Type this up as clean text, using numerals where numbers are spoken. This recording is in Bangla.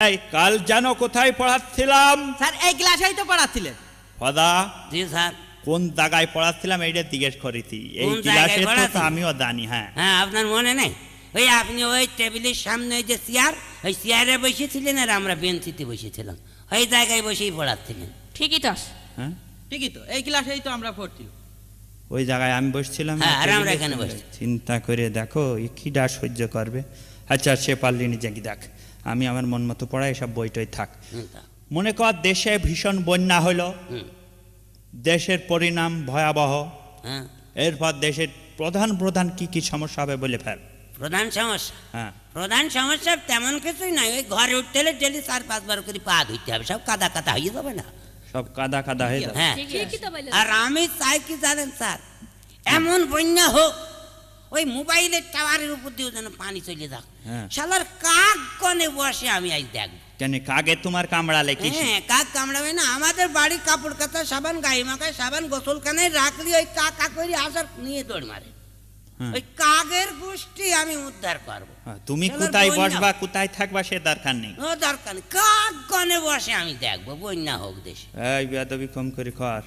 এই কাল জানো কোথায় পড়াচ্ছিলাম? স্যার এই ক্লাসেই তো পড়াচ্ছিলেন। ফদা জি স্যার। কোন জায়গায় পড়াচ্ছিলাম এইটা জিজ্ঞেস করেছি। এই কোন ক্লাসে জায়গায় তো পড়াচ্ছি? আমিও জানি। হ্যাঁ হ্যাঁ, আপনার মনে নেই? ওই আপনি ওই টেবিলের সামনে ওই যে চেয়ার, ওই চেয়ারে বসেছিলেন আর আমরা বেঞ্চিতে বসেছিলাম, ওই জায়গায় বসেই পড়াচ্ছিলেন। ঠিকই তো। হ্যাঁ ঠিকই তো, এই ক্লাসেই তো আমরা পড়ছি। ওই জায়গায় আমি বসছিলাম। হ্যাঁ, আর আমরা টেবিলে এখানে বসে। বসছি। চিন্তা করে দেখো এ কি ডা সহ্য করবে। আচ্ছা সে পারলি নিজে কি দেখ, আমি আমার মন মতো পড়াই, এসব বইটই থাক। তা, মনে কর দেশে ভীষণ বন্যা হলো, হুম, দেশের পরিণাম ভয়াবহ। হ্যাঁ। এরপর দেশের প্রধান প্রধান কি কি সমস্যা হবে বলে ফেল। প্রধান সমস্যা? হ্যাঁ প্রধান সমস্যা তেমন কিছুই নাই, ওই ঘরে উঠতে হলে ডেলি 4-5 বার করে পা ধুইতে হবে, সব কাদা কাদা হয়ে যাবে না? সব কাদা কাদা হয়ে যাবে। হ্যাঁ। ঠিকই তো বললেন। আর আমি চাই কি জানেন স্যার, এমন বন্যা হোক ওই মোবাইলের টাওয়ারের উপর দিয়েও যেন পানি চলে যাক। হ্যাঁ। শালার কাক কনে বসে আমি আজ দেখবো। কেন কাগে তোমার কামড়ালে কি? হ্যাঁ, কাক কামড়াবে না? আমাদের বাড়ির কাপড় কাচা সাবান, গায়ে মাখায় সাবান, গোসলখানে রাখলি ওই কাক কাক করে আসার নিয়ে দৌড় মারে। হ্যাঁ। ওই কাকের গোষ্ঠী আমি উদ্ধার করবো। হ্যাঁ, তুমি শালার কোথায় বন্যা। বসবা কোথায় থাকবা সে দরকার নেই। ও দরকার নেই, কাক কনে বসে আমি দেখবো, বন্যা হোক দেশে। এই বেয়াদবি কম করে কর।